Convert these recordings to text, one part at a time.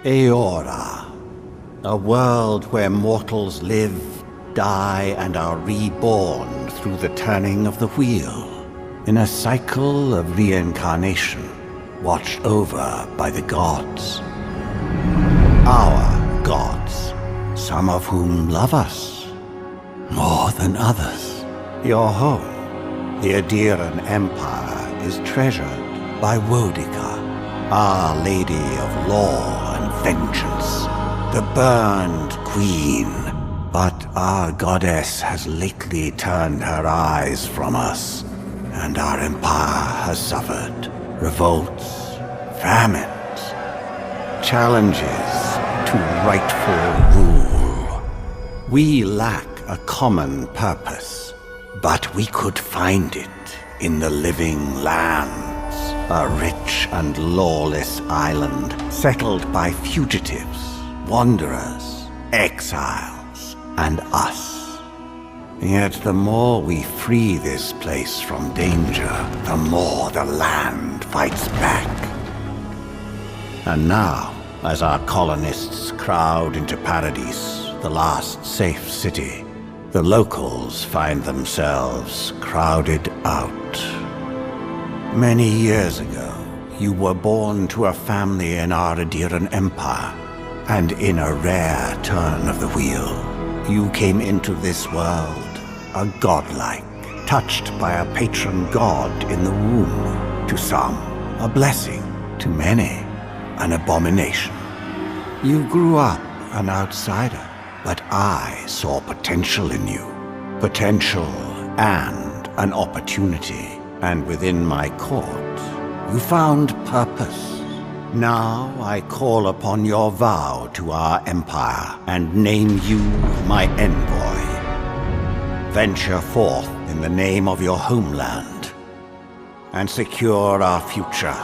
Eora, a world where mortals live, die, and are reborn through the turning of the wheel, in a cycle of reincarnation, watched over by the gods. Our gods, some of whom love us more than others. Your home, the Adiran Empire, is treasured by Wodica, Our Lady of Law and Vengeance, the Burned Queen. But our goddess has lately turned her eyes from us, and our empire has suffered revolts, famines, challenges to rightful rule. We lack a common purpose, but we could find it in the living lands, a rich and lawless island settled by fugitives, wanderers, exiles, and us. Yet the more we free this place from danger, the more the land fights back. And now, as our colonists crowd into Paradise, the last safe city, the locals find themselves crowded out. Many years ago, you were born to a family in our Adiran Empire, and in a rare turn of the wheel, you came into this world, a godlike, touched by a patron god in the womb. To some, a blessing. To many, an abomination. You grew up an outsider, but I saw potential in you. Potential and an opportunity. And within my court, you found purpose. Now I call upon your vow to our empire and name you my envoy. Venture forth in the name of your homeland and secure our future.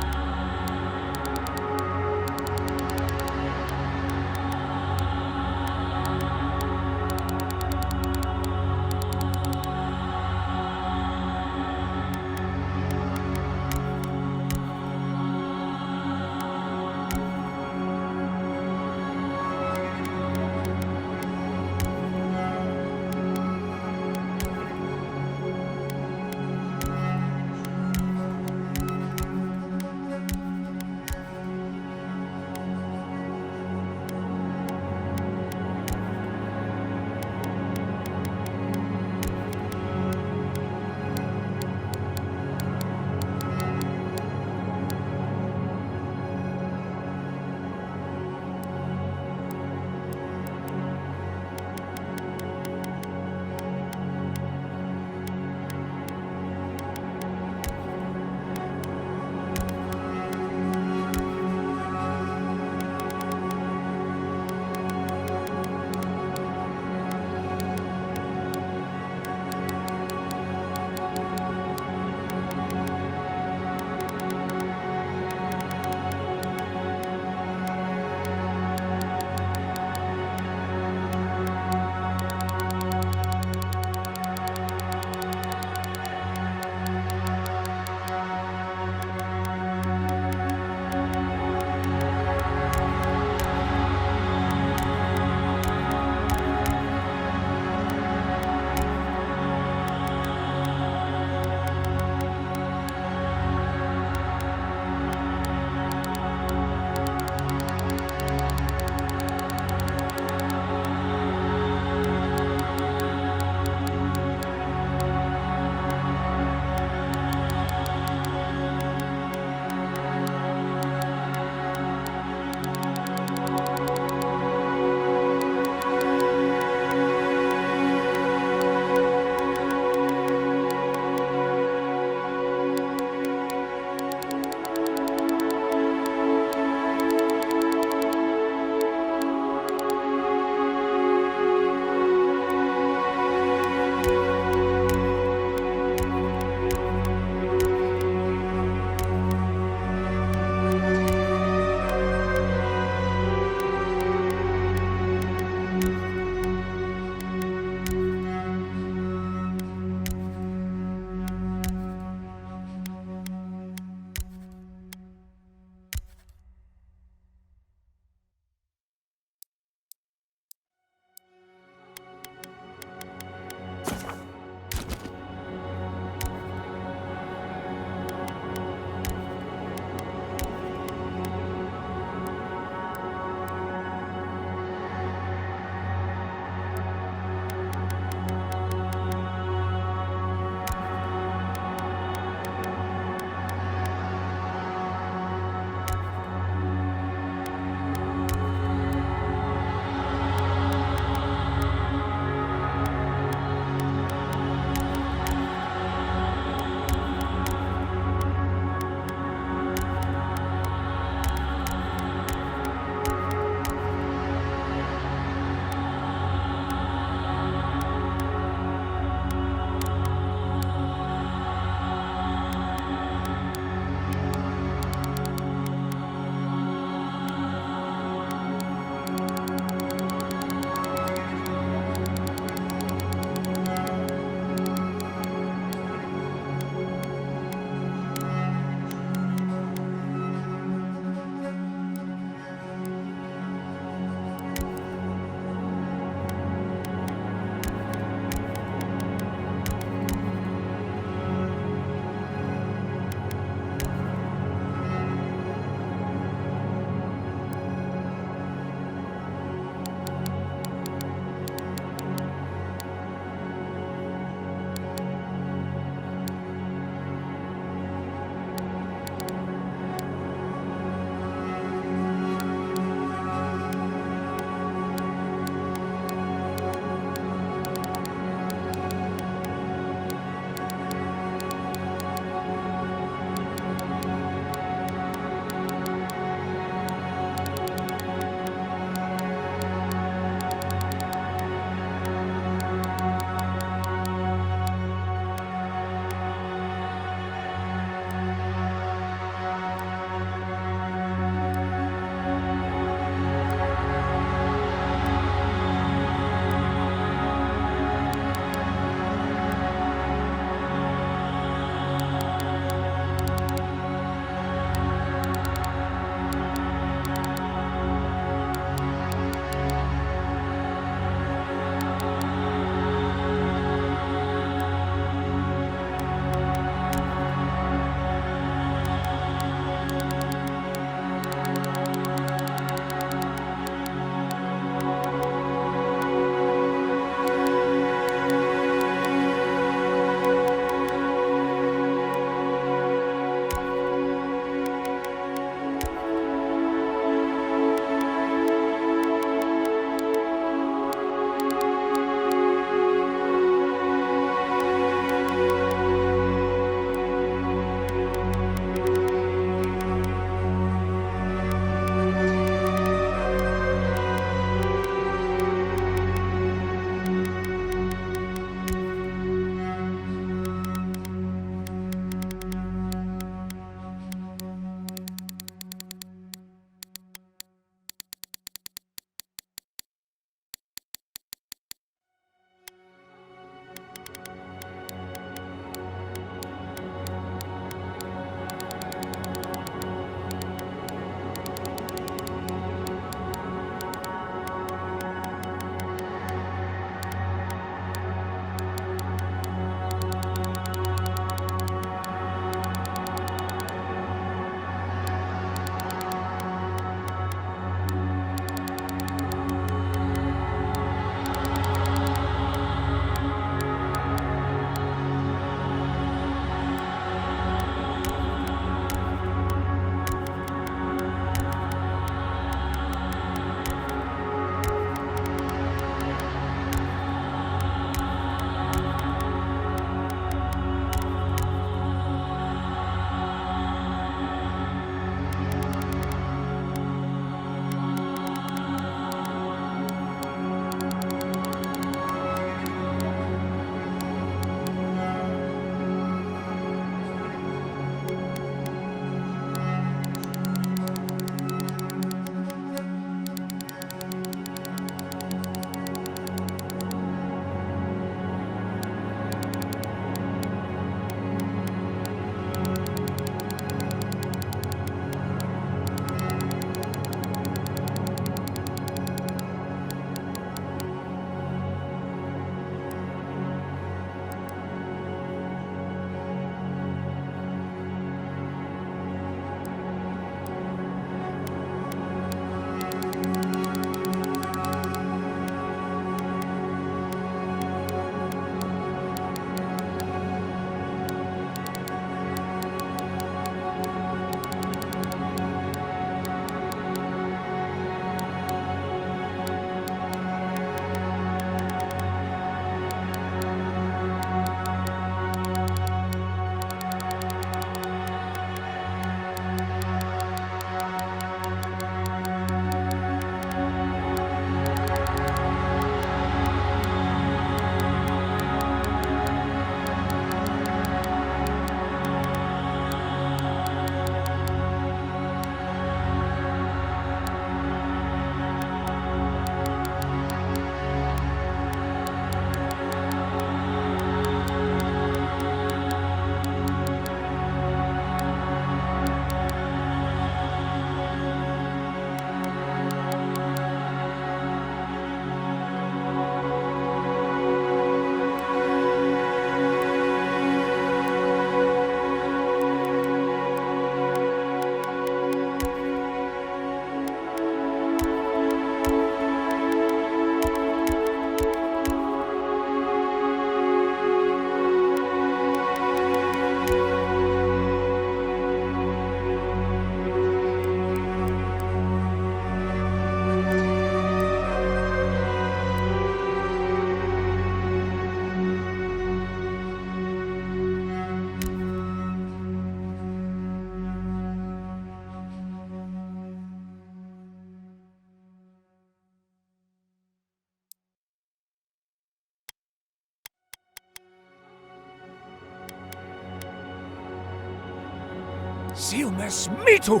Silmes mitu!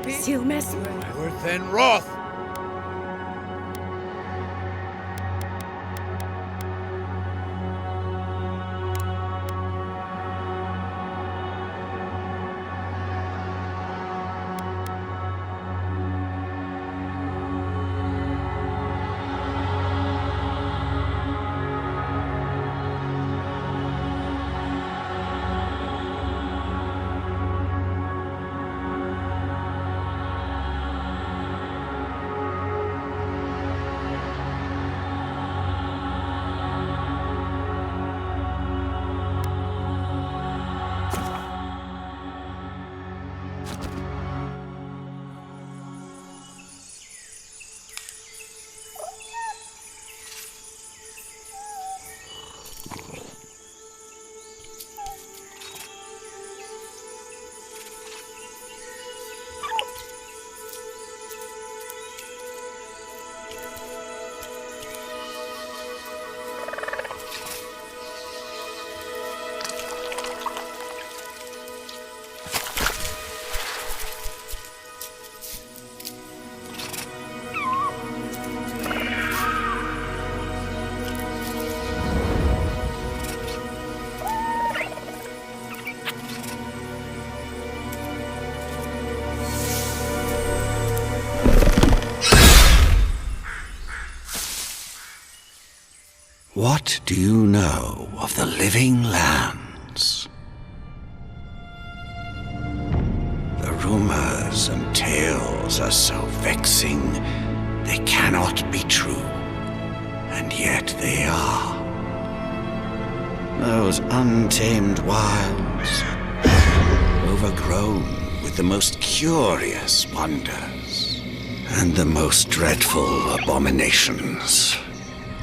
Silmes. Worth and wrath! What do you know of the living lands? The rumors and tales are so vexing, they cannot be true, and yet they are. Those untamed wilds, overgrown with the most curious wonders and the most dreadful abominations.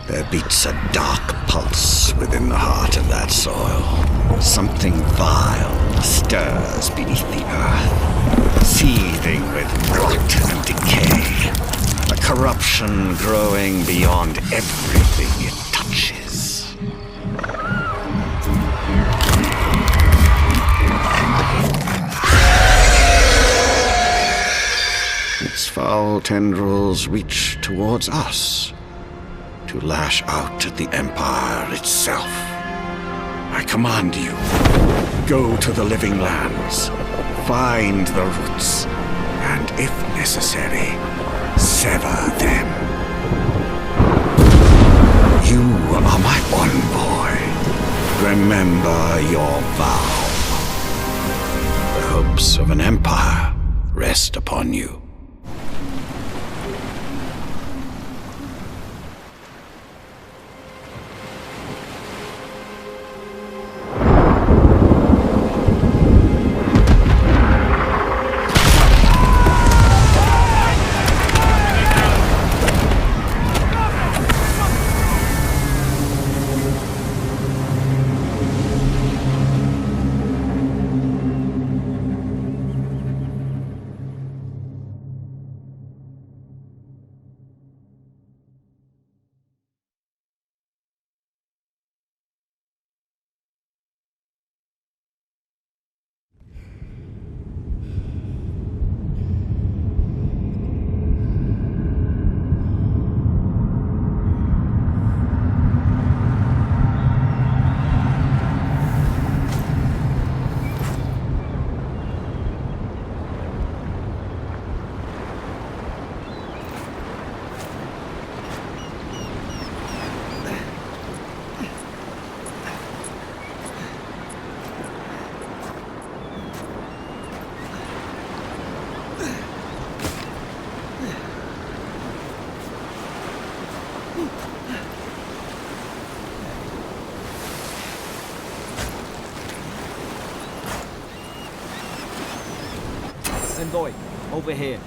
There beats a dark pulse within the heart of that soil. Something vile stirs beneath the earth, seething with rot and decay. A corruption growing beyond everything it touches. Its foul tendrils reach towards us, to lash out at the Empire itself. I command you, go to the living lands, find the roots, and if necessary, sever them. You are my envoy. Remember your vow. The hopes of an empire rest upon you. Sendoy, over here.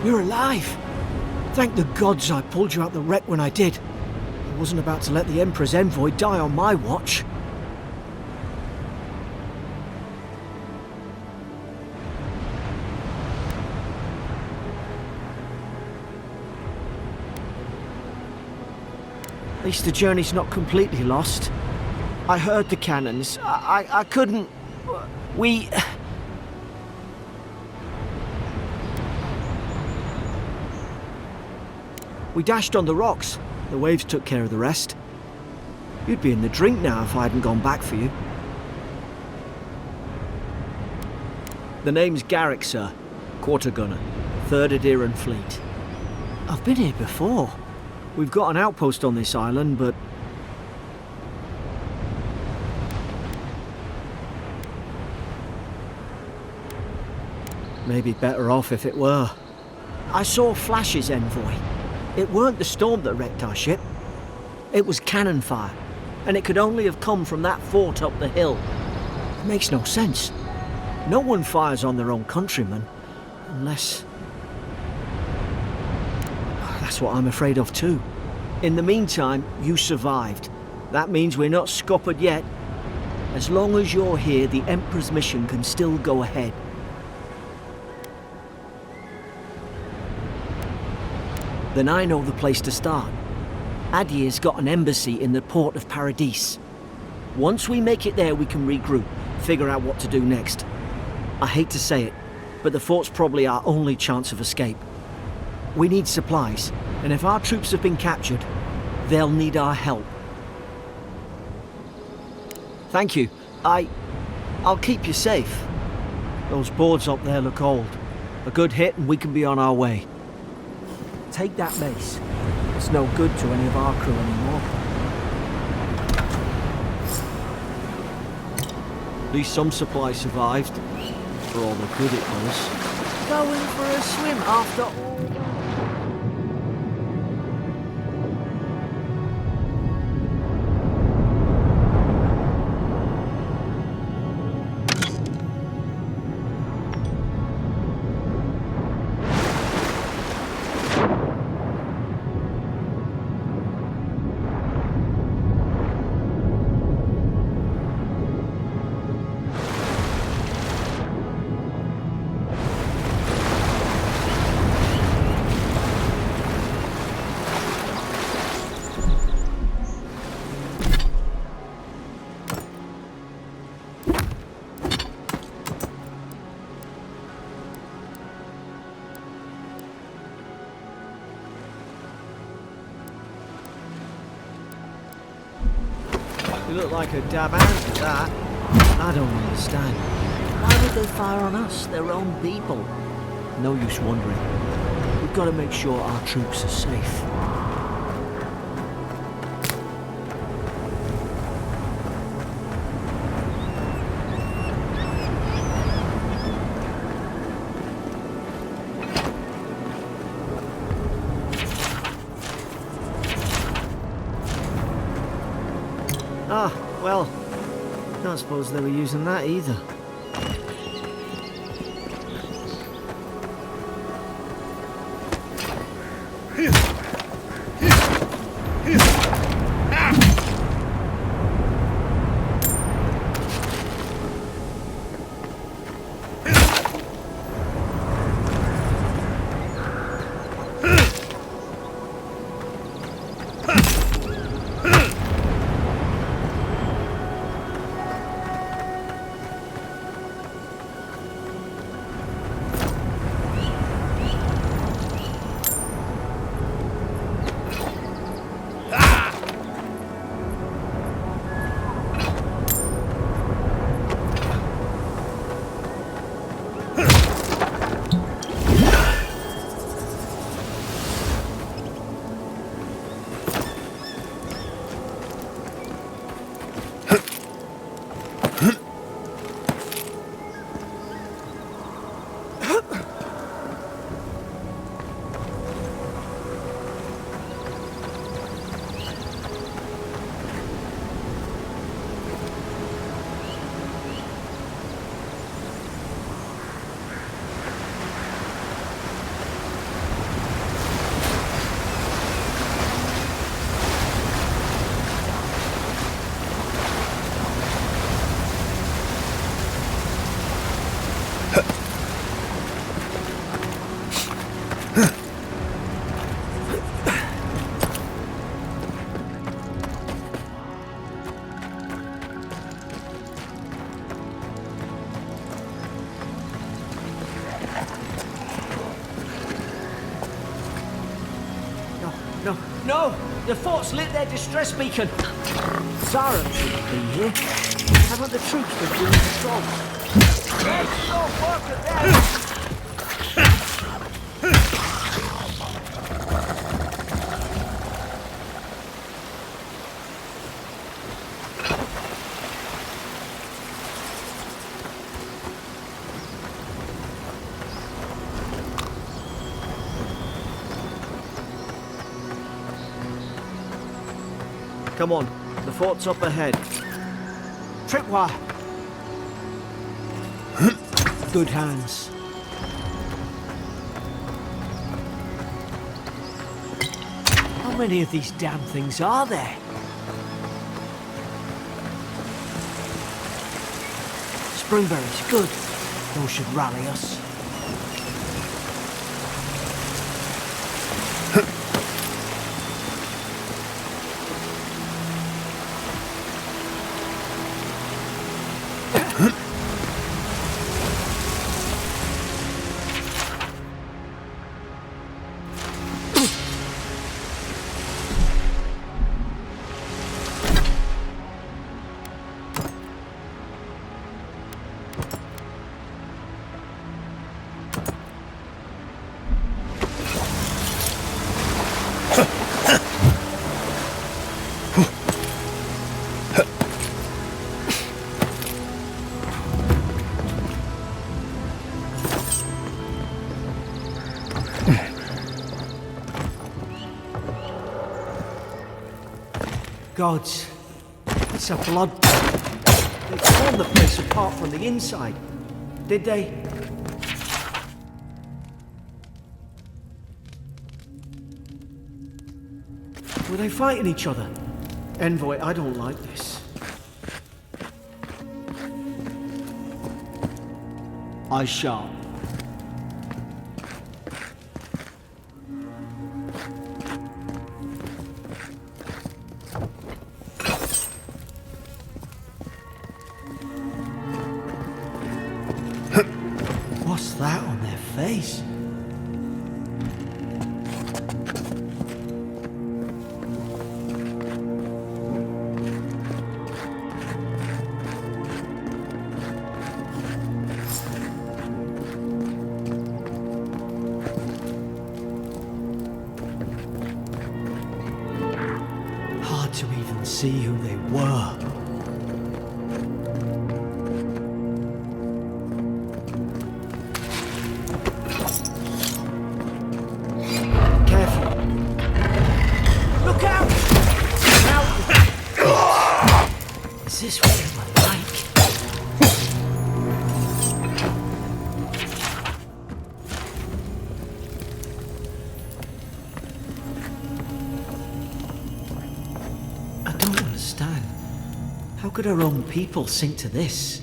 You're alive! Thank the gods I pulled you out the wreck when I did. I wasn't about to let the Emperor's envoy die on my watch. At least the journey's not completely lost. I heard the cannons. I couldn't... We... We dashed on the rocks. The waves took care of the rest. You'd be in the drink now if I hadn't gone back for you. The name's Garrick, sir. Quarter gunner. 3rd Adheran Fleet. I've been here before. We've got an outpost on this island, but... Maybe better off if it were. I saw flashes, envoy. It weren't the storm that wrecked our ship. It was cannon fire, and it could only have come from that fort up the hill. It makes no sense. No one fires on their own countrymen, unless... That's what I'm afraid of too. In the meantime, you survived. That means we're not scuppered yet. As long as you're here, the Emperor's mission can still go ahead. Then I know the place to start. Adir's got an embassy in the port of Paradis. Once we make it there, we can regroup, figure out what to do next. I hate to say it, but the fort's probably our only chance of escape. We need supplies, and if our troops have been captured, they'll need our help. Thank you. I'll keep you safe. Those boards up there look old. A good hit and we can be on our way. Take that mace. It's no good to any of our crew anymore. At least some supplies survived, for all the good it was. Going for a swim after all. You look like a dab out at that. I don't understand. Why would they fire on us, their own people? No use wondering. We've got to make sure our troops are safe. Ah, well, don't suppose they were using that either. No, no! The fort's lit their distress beacon! Zara shouldn't be here. Haven't the troops been doing patrols? Let's go work at them! Come on, the fort's up ahead. Tripwire! Good hands. How many of these damn things are there? Springberries, good. Those should rally us. Gods, it's a blood. They torn the place apart from the inside, did they? Were they fighting each other? Envoy, I don't like this. I shall. What's that on their face? Hard to even see who they were. Is this what they were like? I don't understand. How could our own people sink to this?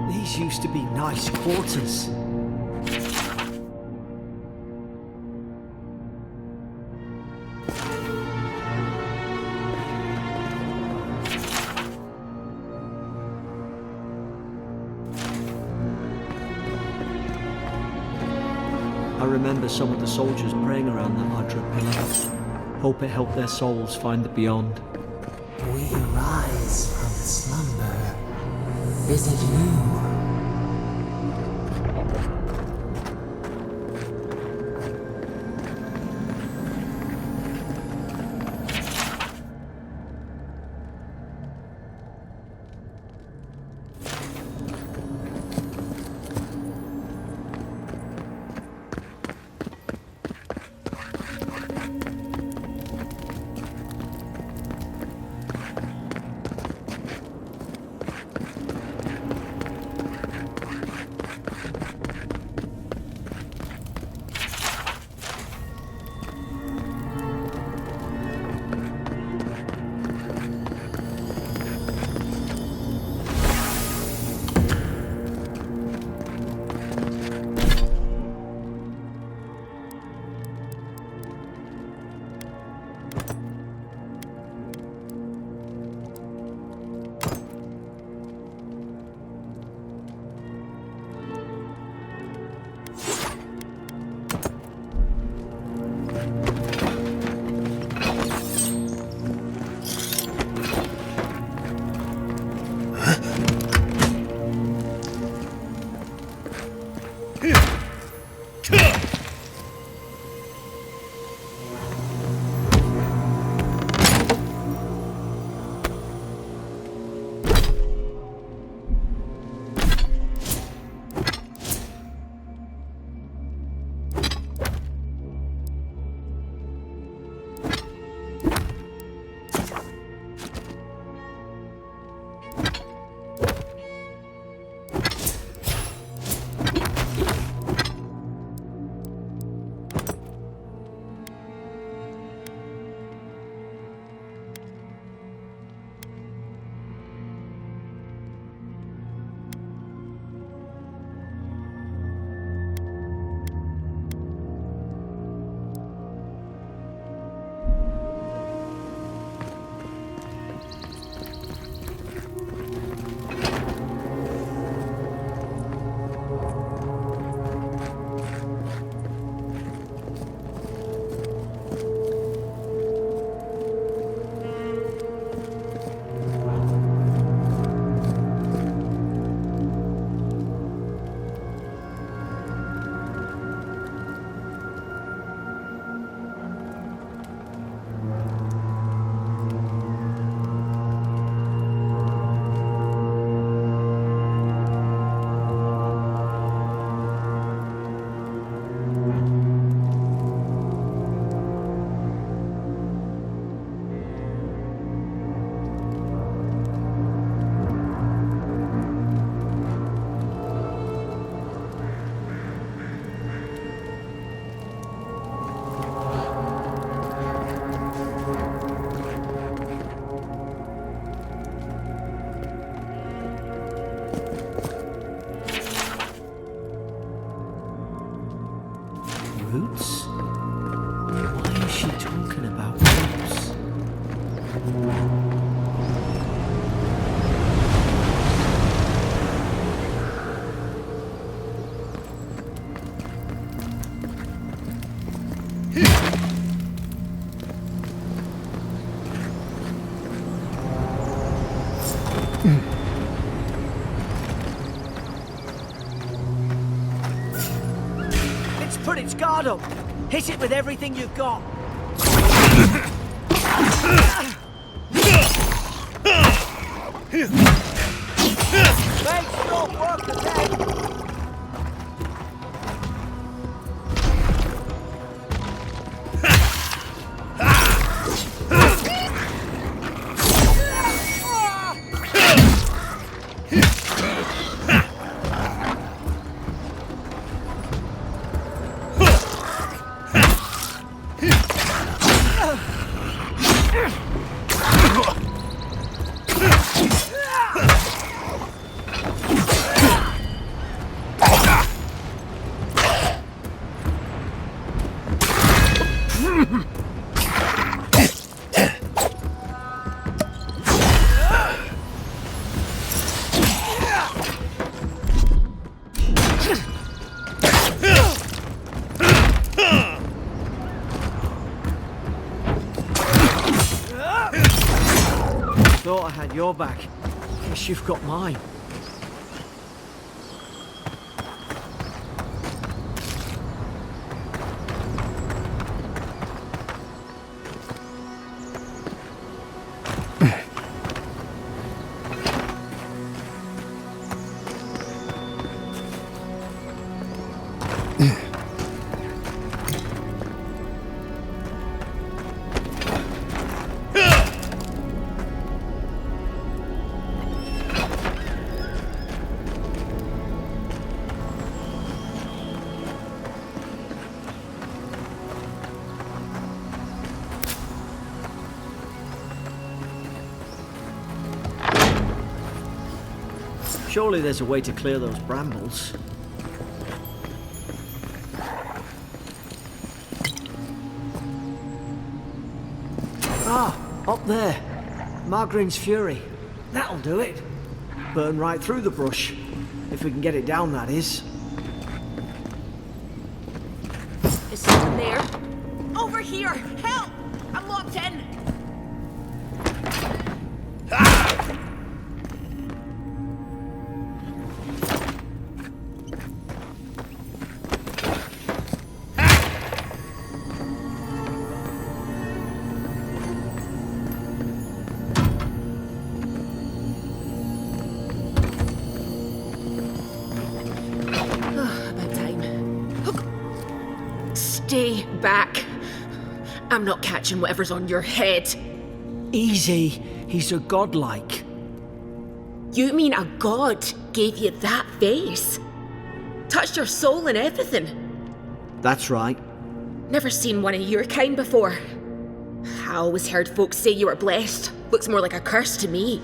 These used to be nice quarters. I remember some of the soldiers praying around that Adra pillar. Hope it helped their souls find the beyond. We arise from slumber. Is it you? It's put its guard up. Hit it with everything you've got. Make short work of them. Thought I had your back. Guess you've got mine. Surely there's a way to clear those brambles. Ah, up there. Margarine's Fury. That'll do it. Burn right through the brush. If we can get it down, that is. Is someone there? Over here! Help! I'm locked in! Stay back. I'm not catching whatever's on your head. Easy. He's a godlike. You mean a god gave you that face? Touched your soul and everything? That's right. Never seen one of your kind before. I always heard folks say you were blessed. Looks more like a curse to me.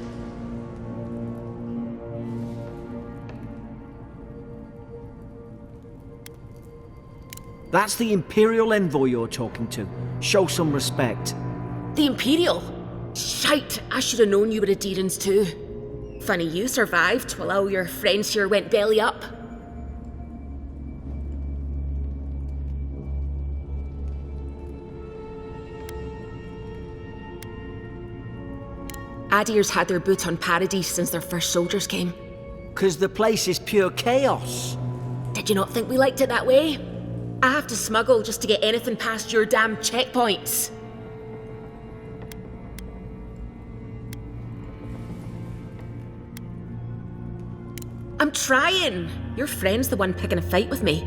That's the Imperial envoy you're talking to. Show some respect. The Imperial? Shite, I should have known you were a Deerans too. Funny you survived while all your friends here went belly up. Adir's had their boot on Paradise since their first soldiers came. 'Cause the place is pure chaos. Did you not think we liked it that way? I have to smuggle just to get anything past your damn checkpoints. I'm trying. Your friend's the one picking a fight with me.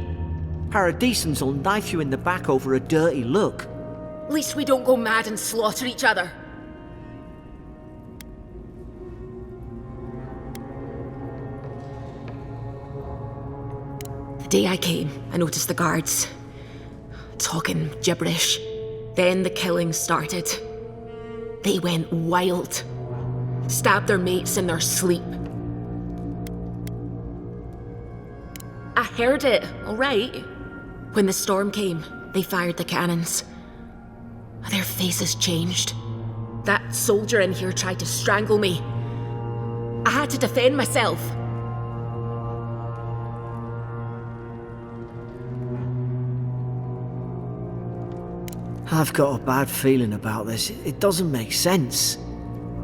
Paradisans will knife you in the back over a dirty look. At least we don't go mad and slaughter each other. The day I came, I noticed the guards talking gibberish. Then the killing started. They went wild. Stabbed their mates in their sleep. I heard it, all right. When the storm came, they fired the cannons. Their faces changed. That soldier in here tried to strangle me. I had to defend myself. I've got a bad feeling about this. It doesn't make sense.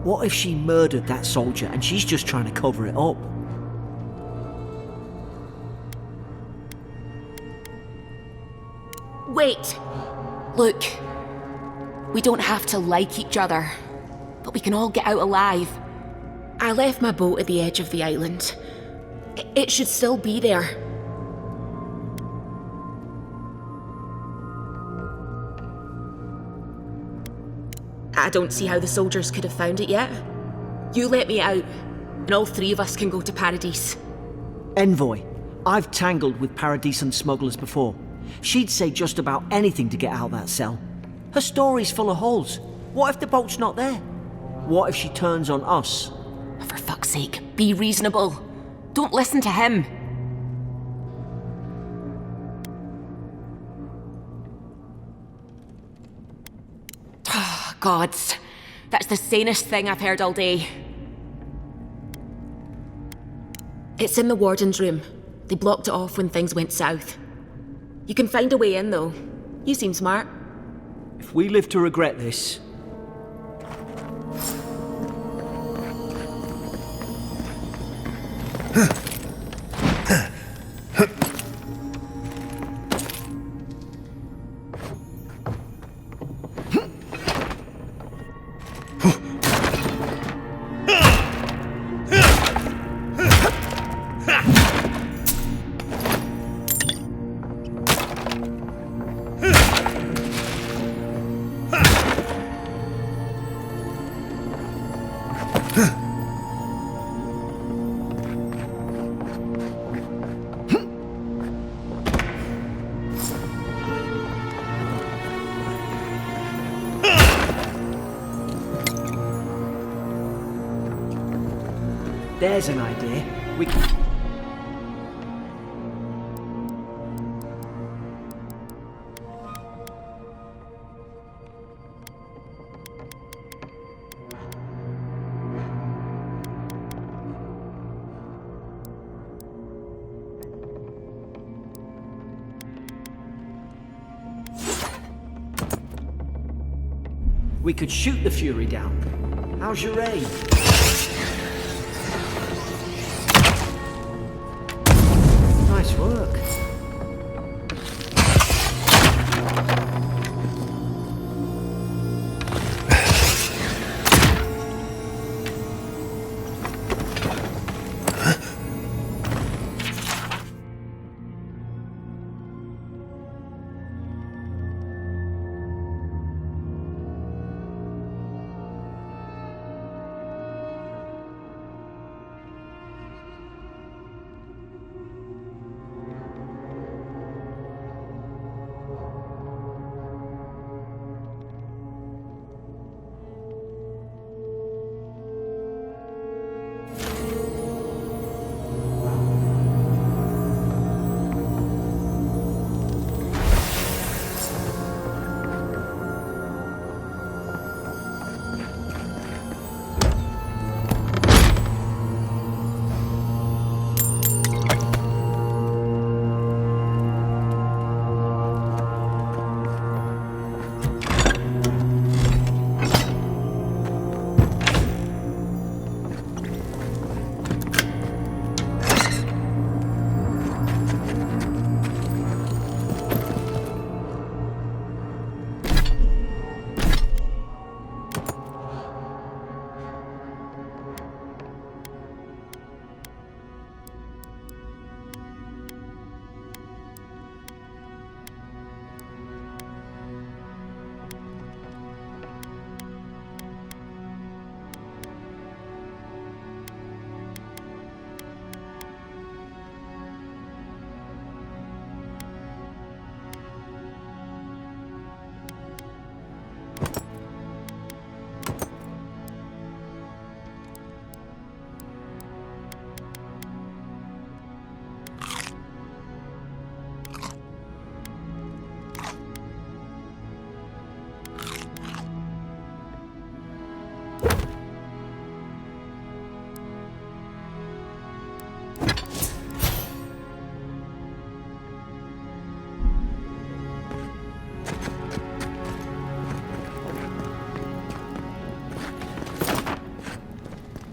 What if she murdered that soldier and she's just trying to cover it up? Wait! Look, we don't have to like each other, but we can all get out alive. I left my boat at the edge of the island. It should still be there. I don't see how the soldiers could have found it yet. You let me out, and all three of us can go to Paradise. Envoy, I've tangled with Paradisan smugglers before. She'd say just about anything to get out of that cell. Her story's full of holes. What if the boat's not there? What if she turns on us? For fuck's sake, be reasonable. Don't listen to him. Gods, that's the sanest thing I've heard all day. It's in the warden's room. They blocked it off when things went south. You can find a way in, though. You seem smart. If we live to regret this... There's an idea. We can... We could shoot the Fury down. How's your aim? Nice work.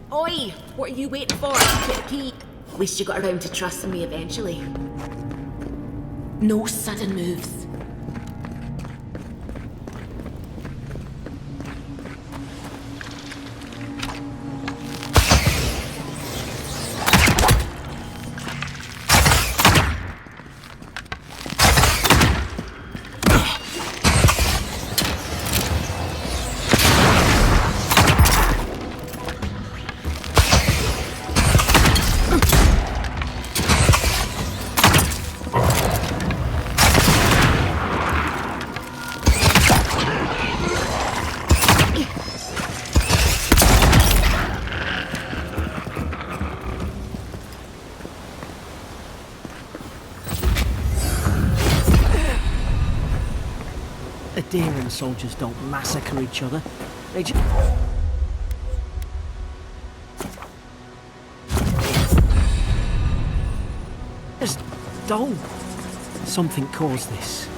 Oi! What are you waiting for? Get the key. At least you got around to trusting me eventually. No sudden moves. Adherent soldiers don't massacre each other. They just... don't. Something caused this.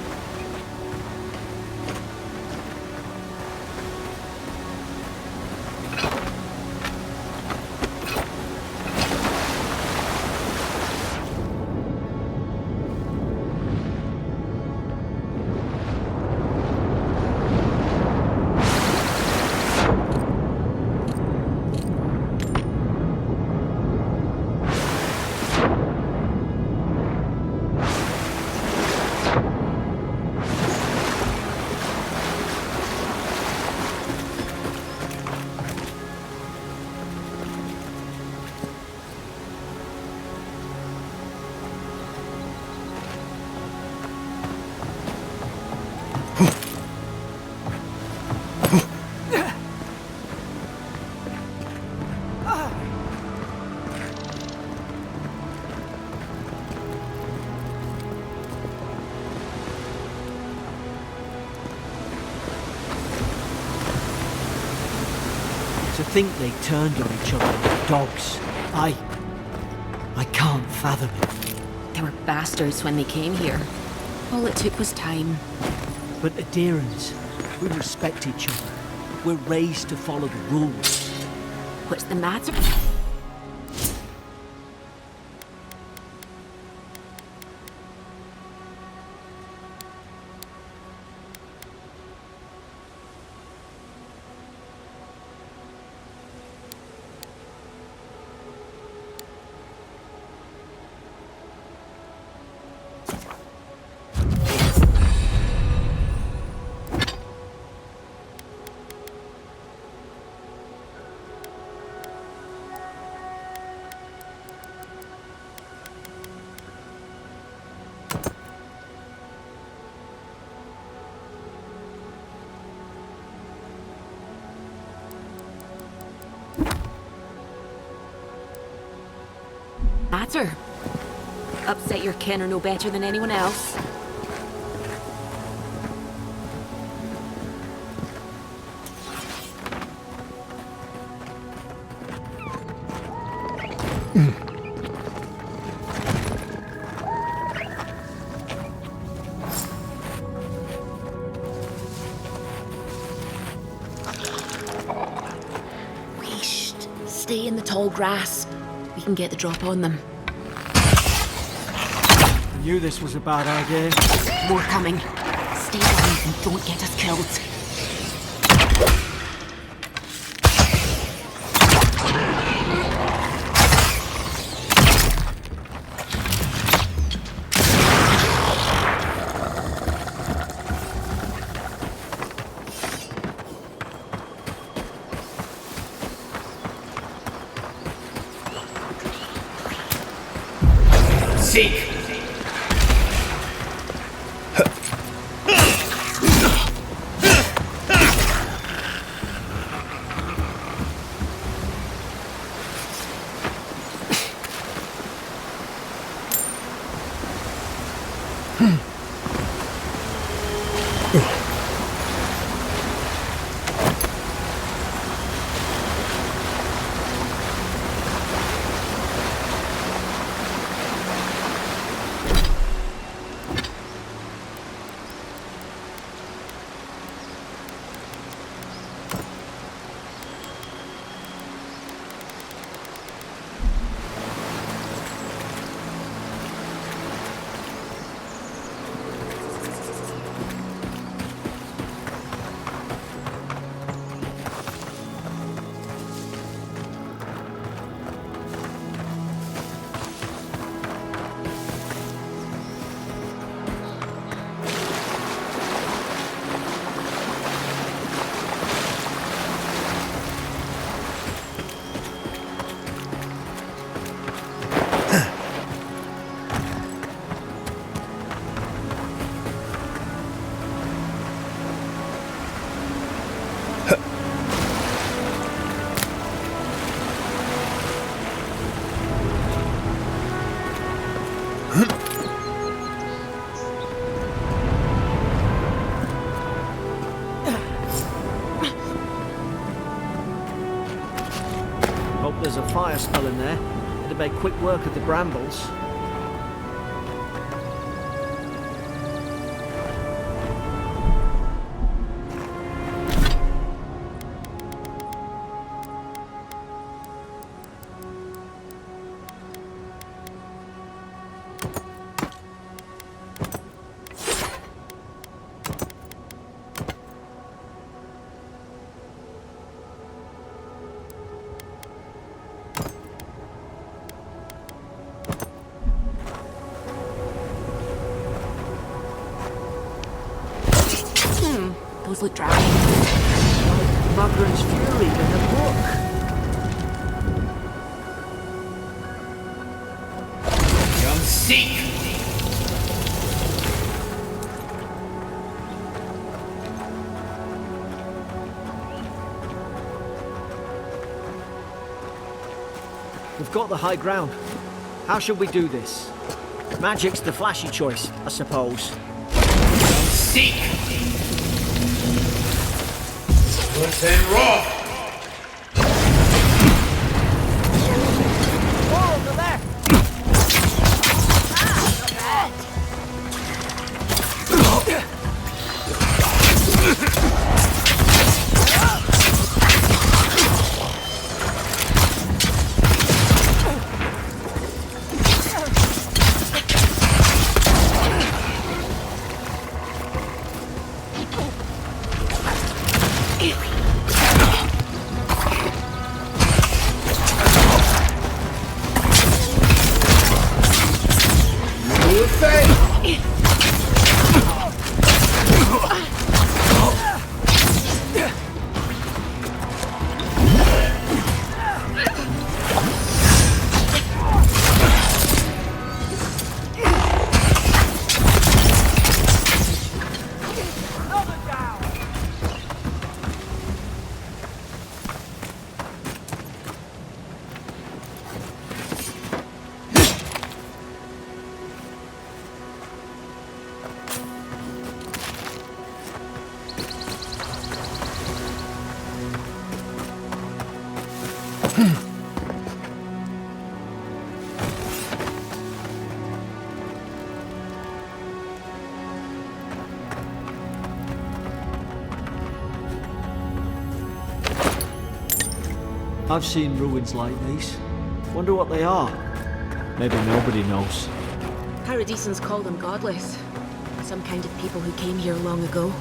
To think they turned on each other like dogs. I can't fathom it. They were bastards when they came here. All it took was time. But adherents, we respect each other. We're raised to follow the rules. What's the matter? Matter? Upset your kin are no better than anyone else. Stay in the tall grass. We can get the drop on them. I knew this was a bad idea. More coming. Stay down and don't get us killed. Seek! There's a fire spell in there. It'd make quick work of the brambles. Those look dry. Magran's Fury in the book. Come seek! We've got the high ground. How should we do this? Magic's the flashy choice, I suppose. Come seek! Earth and Wrath! More on the left! I've seen ruins like these. Wonder what they are. Maybe nobody knows. Paradisans call them godless. Some kind of people who came here long ago.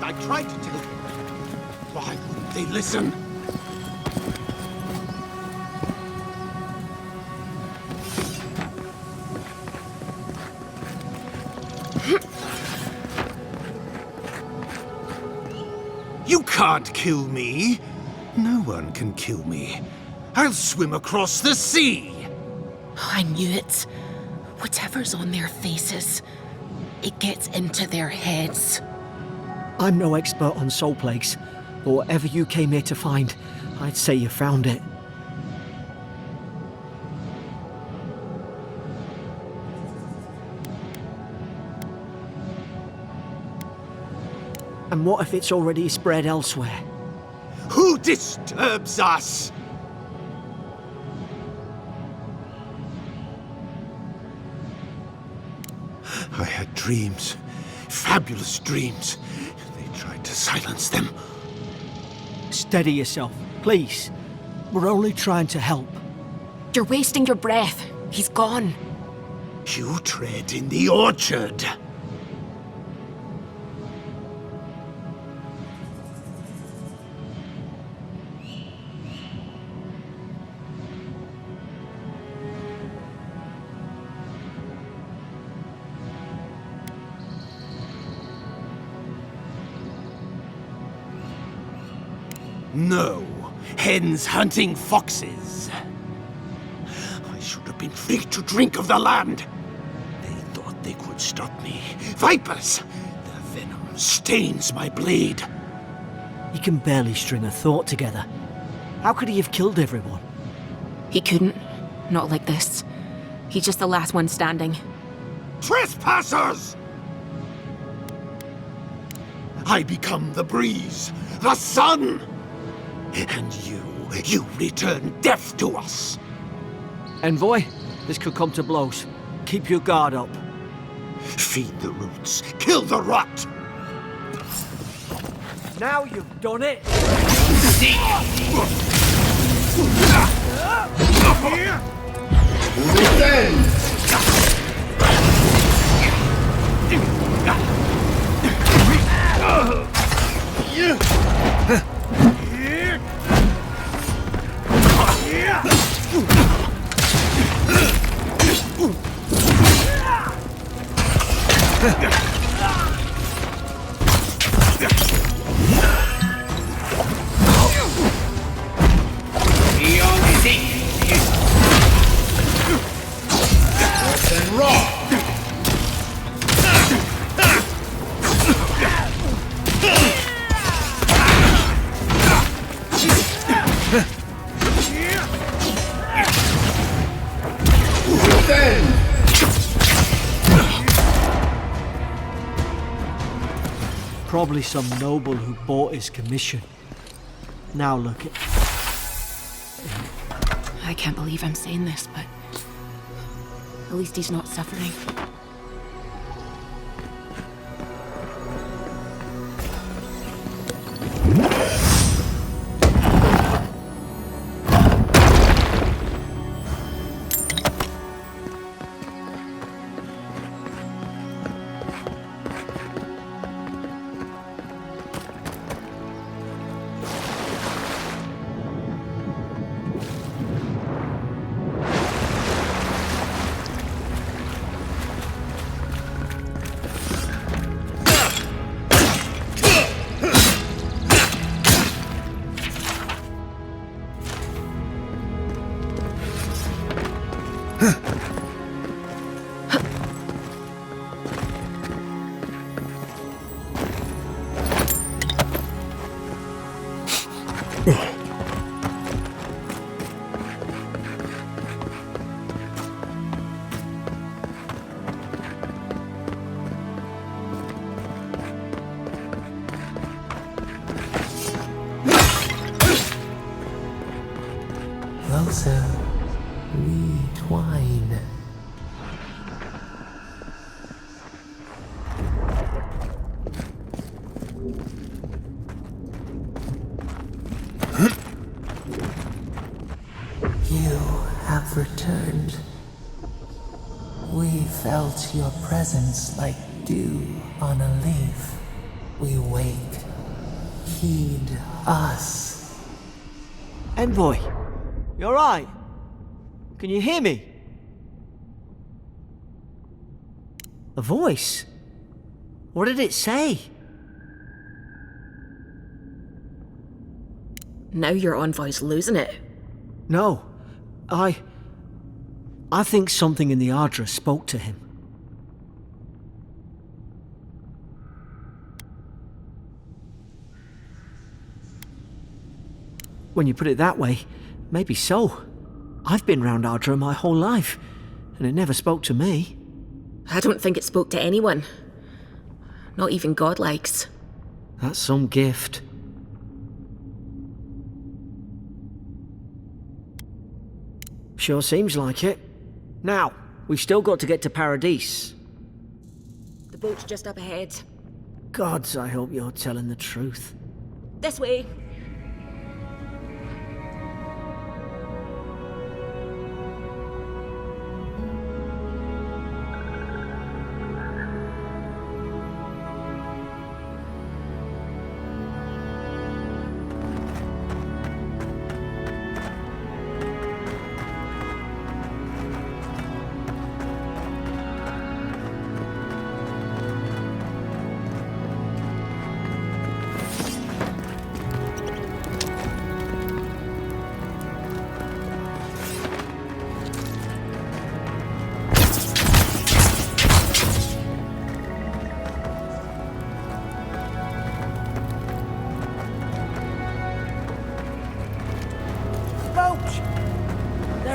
I tried to tell them. Why wouldn't they listen? You can't kill me. No one can kill me. I'll swim across the sea. I knew it. Whatever's on their faces, it gets into their heads. I'm no expert on soul plagues, but whatever you came here to find, I'd say you found it. And what if it's already spread elsewhere? Who disturbs us? I had dreams, fabulous dreams. They tried to silence them. Steady yourself, please. We're only trying to help. You're wasting your breath. He's gone. You tread in the orchard. No, hens hunting foxes. I should have been free to drink of the land. They thought they could stop me. Vipers! Their venom stains my blade. He can barely string a thought together. How could he have killed everyone? He couldn't. Not like this. He's just the last one standing. Trespassers! I become the breeze, the sun! And you return death to us! Envoy, this could come to blows. Keep your guard up. Feed the roots, kill the rot! Now you've done it! Probably some noble who bought his commission. Now look at... I can't believe I'm saying this, but at least he's not suffering. Closer, we twine. You have returned. We felt your presence like dew on a leaf. We wake. Heed us. Envoy, you alright? Can you hear me? A voice? What did it say? Now your envoy's losing it. No, I think something in the Ardra spoke to him. When you put it that way, maybe so. I've been round Ardra my whole life, and it never spoke to me. I don't think it spoke to anyone. Not even godlikes. That's some gift. Sure seems like it. Now, we've still got to get to Paradise. The boat's just up ahead. Gods, I hope you're telling the truth. This way.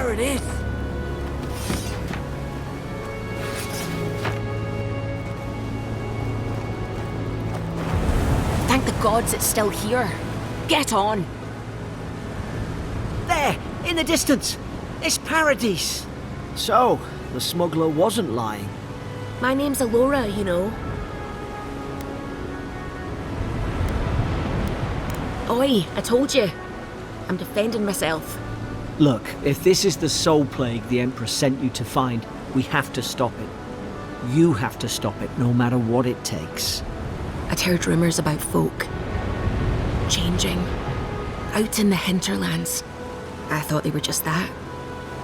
There it is! Thank the gods it's still here. Get on. There! In the distance! It's Paradise! So, the smuggler wasn't lying. My name's Alora, you know. Oi, I told you. I'm defending myself. Look, if this is the soul plague the Emperor sent you to find, we have to stop it. You have to stop it, no matter what it takes. I'd heard rumours about folk changing out in the hinterlands. I thought they were just that.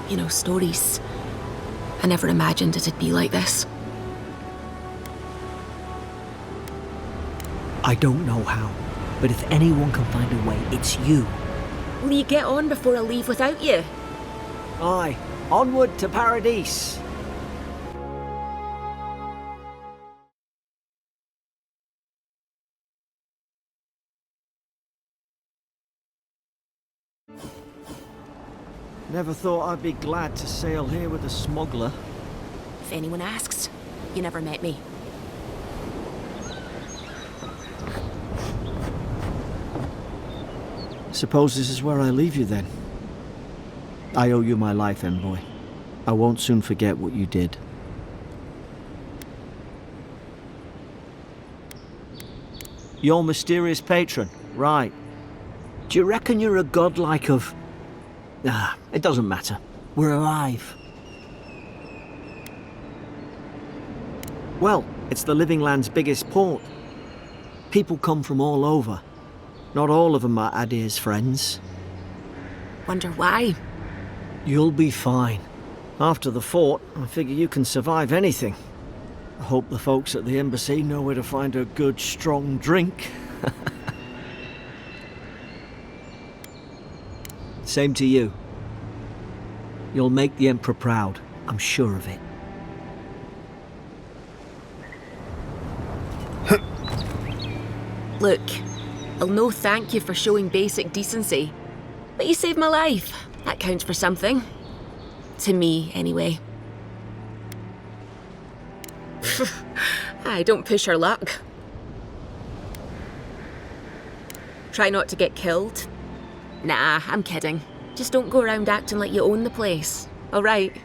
You know, stories. I never imagined it'd be like this. I don't know how, but if anyone can find a way, it's you. Will you get on before I leave without you? Aye, onward to Paradise. Never thought I'd be glad to sail here with a smuggler. If anyone asks, you never met me. Suppose this is where I leave you then. I owe you my life, envoy. I won't soon forget what you did. Your mysterious patron, right. Do you reckon you're a godlike of... it doesn't matter. We're alive. Well, it's the Living Land's biggest port. People come from all over. Not all of them are Adir's friends. Wonder why? You'll be fine. After the fort, I figure you can survive anything. I hope the folks at the embassy know where to find a good, strong drink. Same to you. You'll make the Emperor proud, I'm sure of it. Look, I'll no thank you for showing basic decency. But you saved my life. That counts for something. To me, anyway. Aye, don't push our luck. Try not to get killed. Nah, I'm kidding. Just don't go around acting like you own the place, alright?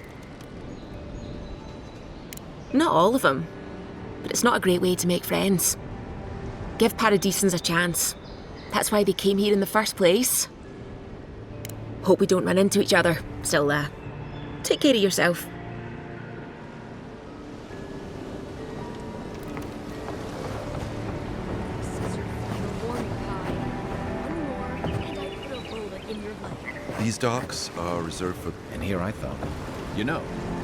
Not all of them, but it's not a great way to make friends. Give Paradisans a chance. That's why they came here in the first place. Hope we don't run into each other. Still, take care of yourself. These docks are reserved for... And here I thought, you know,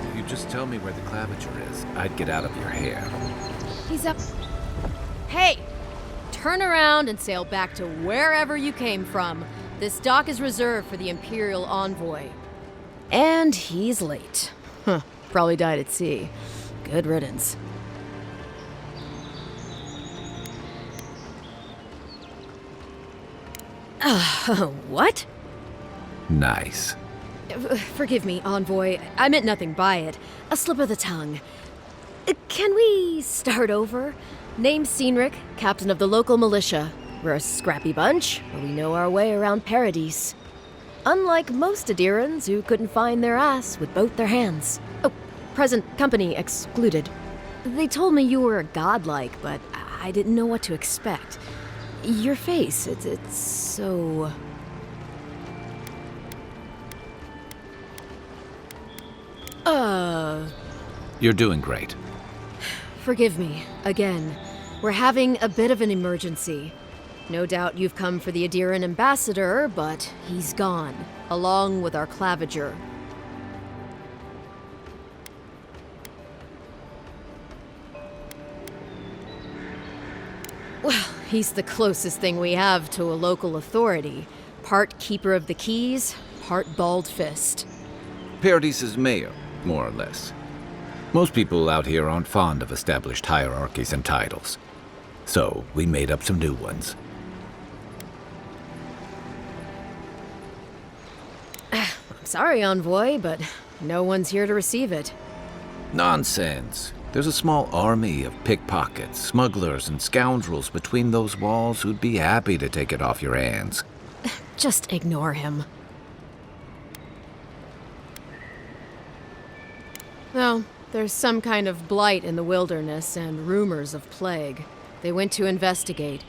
if you just tell me where the claviger is, I'd get out of your hair. He's up. Hey! Turn around and sail back to wherever you came from. This dock is reserved for the Imperial Envoy. And he's late. Huh, probably died at sea. Good riddance. What? Nice. Forgive me, Envoy. I meant nothing by it. A slip of the tongue. Can we start over? Name's Cynric, captain of the local militia. We're a scrappy bunch, but we know our way around Paradise. Unlike most Adirans who couldn't find their ass with both their hands. Oh, present company excluded. They told me you were godlike, but I didn't know what to expect. Your face, it's so... You're doing great. Forgive me, again. We're having a bit of an emergency. No doubt you've come for the Adiran ambassador, but he's gone, along with our claviger. Well, he's the closest thing we have to a local authority. Part keeper of the keys, part bald fist. Paradise's mayor, more or less. Most people out here aren't fond of established hierarchies and titles. So, we made up some new ones. Sorry, Envoy, but no one's here to receive it. Nonsense. There's a small army of pickpockets, smugglers, and scoundrels between those walls who'd be happy to take it off your hands. Just ignore him. Well, there's some kind of blight in the wilderness and rumors of plague. They went to investigate.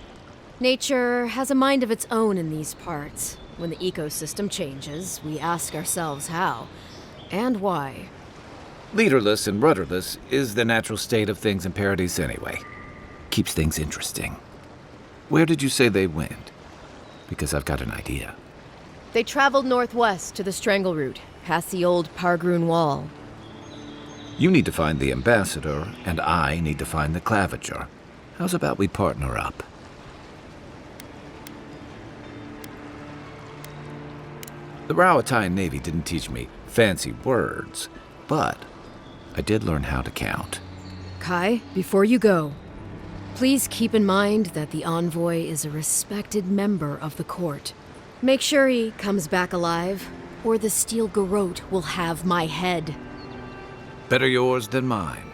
Nature has a mind of its own in these parts. When the ecosystem changes, we ask ourselves how and why. Leaderless and rudderless is the natural state of things in Paradise anyway. Keeps things interesting. Where did you say they went? Because I've got an idea. They traveled northwest to the Strangle Route, past the old Pargroon Wall. You need to find the ambassador, and I need to find the claviger. How's about we partner up? The Rowatine Navy didn't teach me fancy words, but I did learn how to count. Kai, before you go, please keep in mind that the Envoy is a respected member of the court. Make sure he comes back alive, or the Steel Garrote will have my head. Better yours than mine.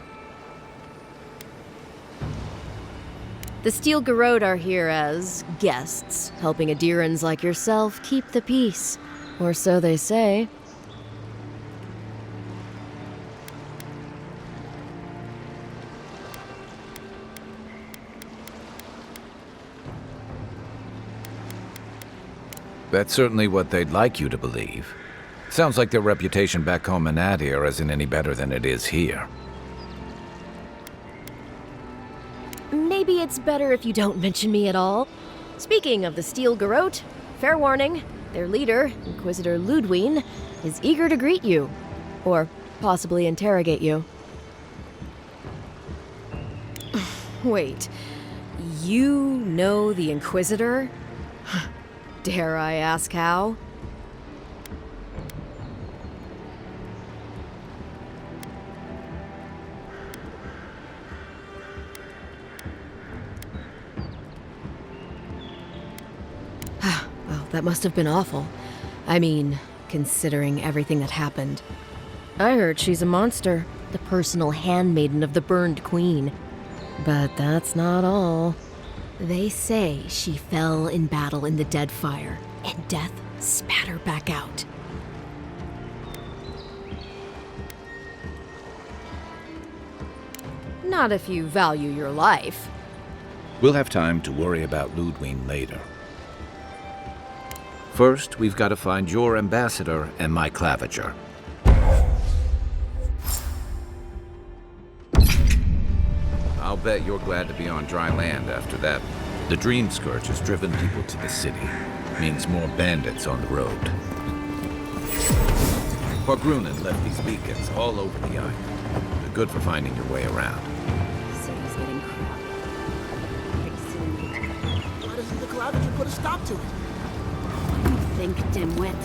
The Steel Garrote are here as guests, helping Adirans like yourself keep the peace. Or so they say. That's certainly what they'd like you to believe. Sounds like their reputation back home in Adir isn't any better than it is here. Maybe it's better if you don't mention me at all. Speaking of the Steel Garrote, fair warning, their leader, Inquisitor Ludwine, is eager to greet you. Or possibly interrogate you. Wait, you know the Inquisitor? Dare I ask how? Well, that must have been awful. I mean, considering everything that happened. I heard she's a monster, the personal handmaiden of the Burned Queen. But that's not all. They say she fell in battle in the Deadfire, and death spat her back out. Not if you value your life. We'll have time to worry about Ludwine later. First, we've got to find your ambassador and my claviger. I'll bet you're glad to be on dry land after that. The Dream Scourge has driven people to the city. Means more bandits on the road. Pargrunen left these beacons all over the island. They're good for finding your way around. The city's getting crowded. Why doesn't the Claviger put a stop to it? Think, dimwit.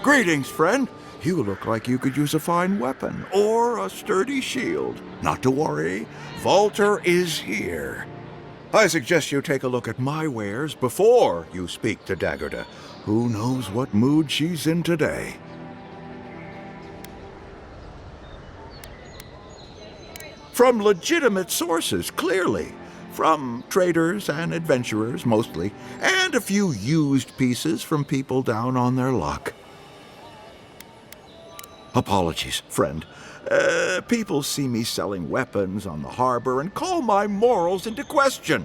Greetings, friend. You look like you could use a fine weapon or a sturdy shield. Not to worry, Volter is here. I suggest you take a look at my wares before you speak to Daggerda. Who knows what mood she's in today? From legitimate sources, clearly. From traders and adventurers, mostly, and a few used pieces from people down on their luck. Apologies, friend. People see me selling weapons on the harbor and call my morals into question.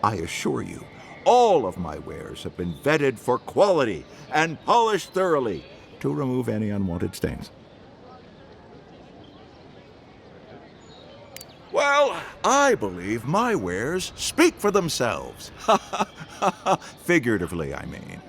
I assure you, all of my wares have been vetted for quality and polished thoroughly to remove any unwanted stains. Well, I believe my wares speak for themselves. Figuratively, I mean.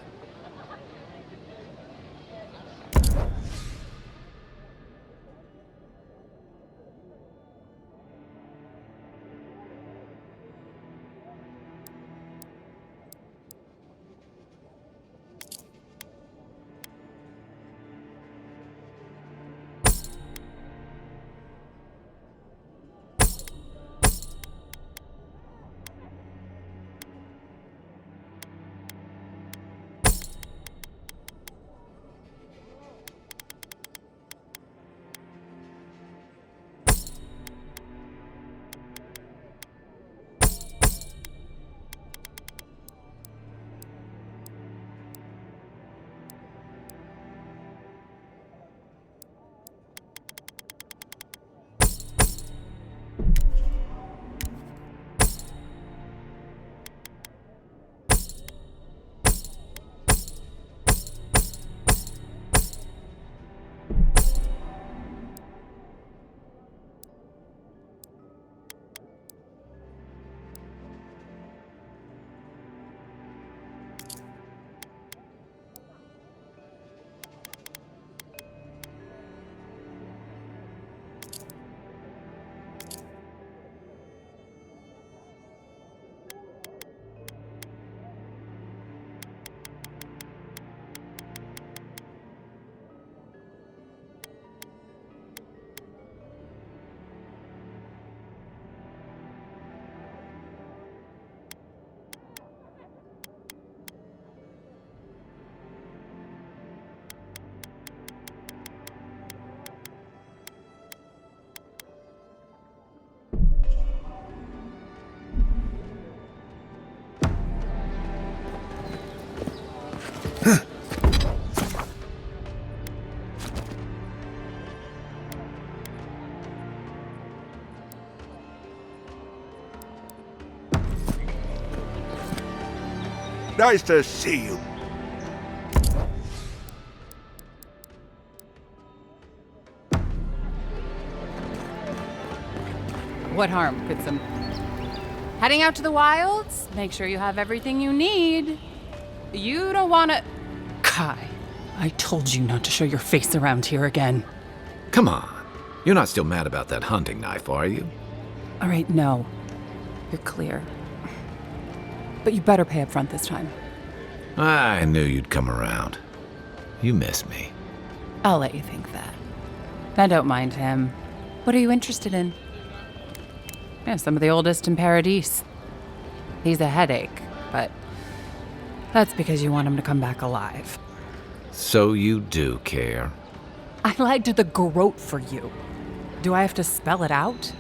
Nice to see you. What harm could some... Heading out to the wilds? Make sure you have everything you need. You don't want to... Kai, I told you not to show your face around here again. Come on. You're not still mad about that hunting knife, are you? All right, no. You're clear. But you better pay up front this time. I knew you'd come around. You miss me. I'll let you think that. I don't mind him. What are you interested in? Yeah, some of the oldest in Paradise. He's a headache, but that's because you want him to come back alive. So you do care. I lied to the garrote for you. Do I have to spell it out?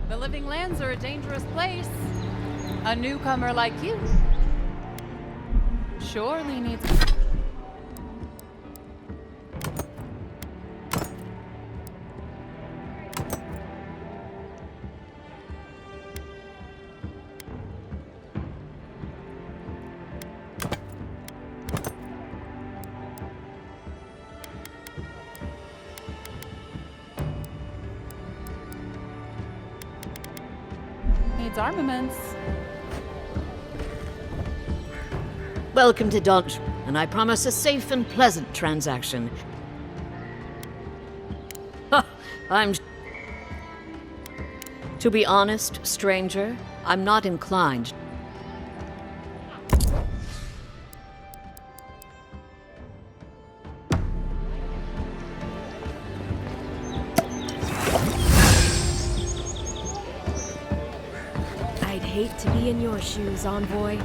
The living lands are a dangerous place. A newcomer like you surely needs... needs armaments. Welcome to Dodge, and I promise a safe and pleasant transaction. To be honest, stranger, I'm not inclined. I'd hate to be in your shoes, Envoy.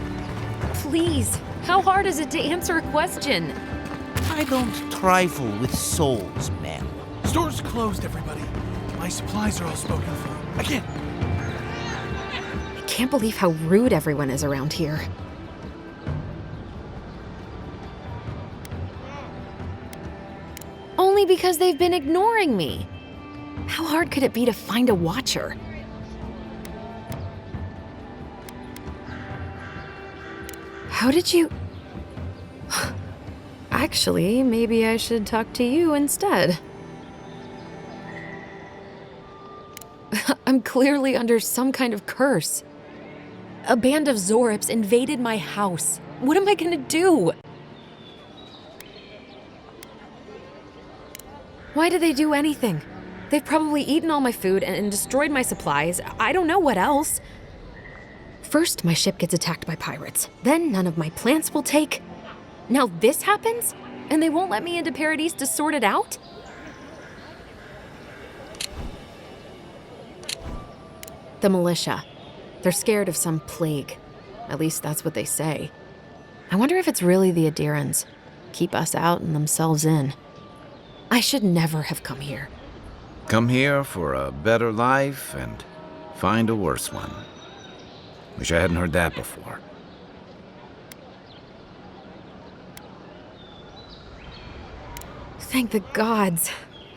Please, how hard is it to answer a question? I don't trifle with souls, ma'am. Store's closed, everybody. My supplies are all spoken for. I can't. I can't believe how rude everyone is around here. Only because they've been ignoring me. How hard could it be to find a watcher? How did you... Actually, maybe I should talk to you instead. I'm clearly under some kind of curse. A band of Zorips invaded my house. What am I gonna do? Why Why did they do anything? They've probably eaten all my food and destroyed my supplies. I don't know what else. First, my ship gets attacked by pirates. Then none of my plants will take. Now this happens? And they won't let me into Paradise to sort it out? The militia. They're scared of some plague. At least that's what they say. I wonder if it's really the Adirans. Keep us out and themselves in. I should never have come here. Come here for a better life and find a worse one. Wish I hadn't heard that before. Thank the gods.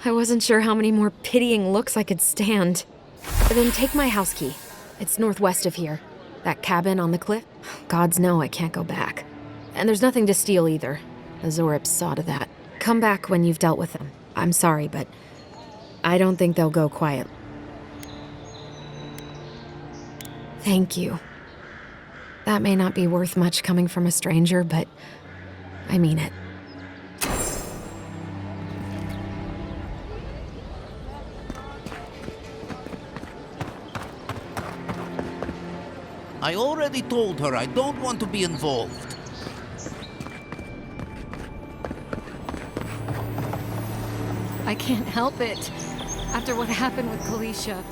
I wasn't sure how many more pitying looks I could stand. Then take my house key. It's northwest of here. That cabin on the cliff? Gods know I can't go back. And there's nothing to steal either. The Zorips saw to that. Come back when you've dealt with them. I'm sorry, but I don't think they'll go quiet. Thank you. That may not be worth much coming from a stranger, but I mean it. I already told her I don't want to be involved. I can't help it. After what happened with Kalisha.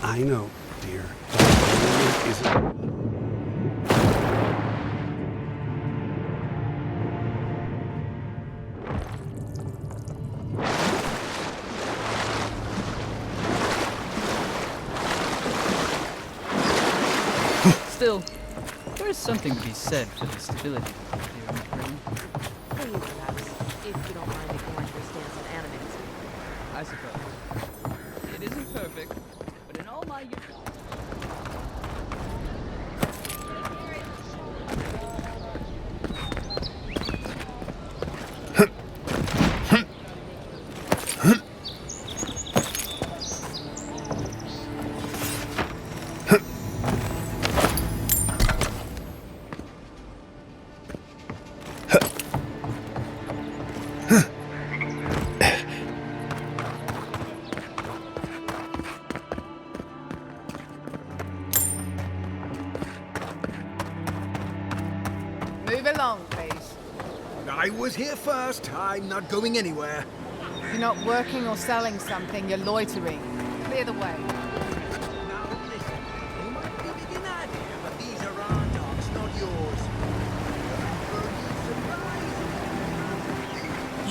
I know, dear. But is it... Still, there is something to be said for the stability here in the room. Please, perhaps, if you don't mind ignoring your stance on animals. I suppose. It isn't perfect, but in all my youth... Move along, please. I was here first. I'm not going anywhere. You're not working or selling something, you're loitering. Clear the way. Now listen, you might be big in idea, but these are our dogs, not yours.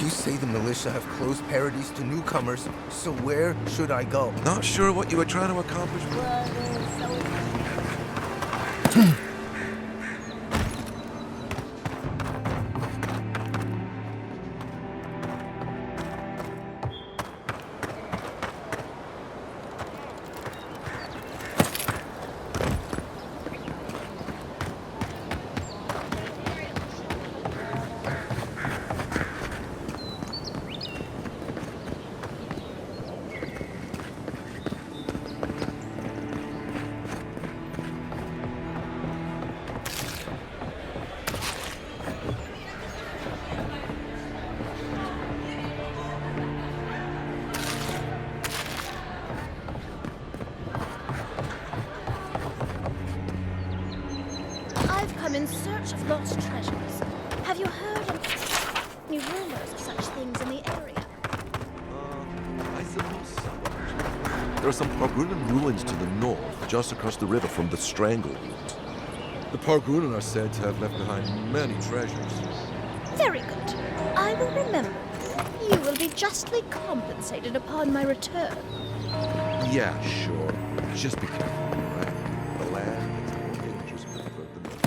You say the militia have closed Paradise to newcomers, so where should I go? Not sure what you were trying to accomplish. I've come in search of lost treasures. Have you heard of any rumors of such things in the area? I suppose so. There are some Pargunan ruins to the north, just across the river from the Strangleroot. The Pargunan are said to have left behind many treasures. Very good. I will remember. You will be justly compensated upon my return. Yeah, sure. Just be careful, all right? The land is more dangerous with further north.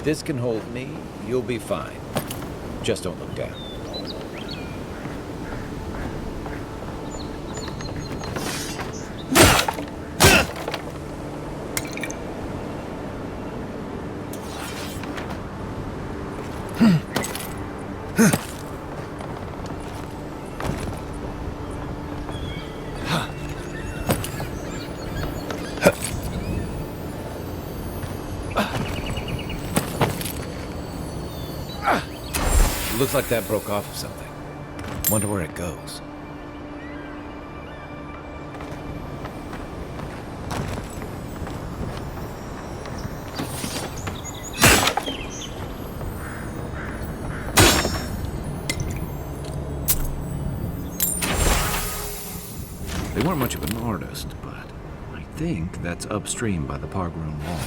If this can hold me, you'll be fine. Just don't look down. Looks like that broke off of something. Wonder where it goes. They weren't much of an artist, but I think that's upstream by the Pargroon Wall.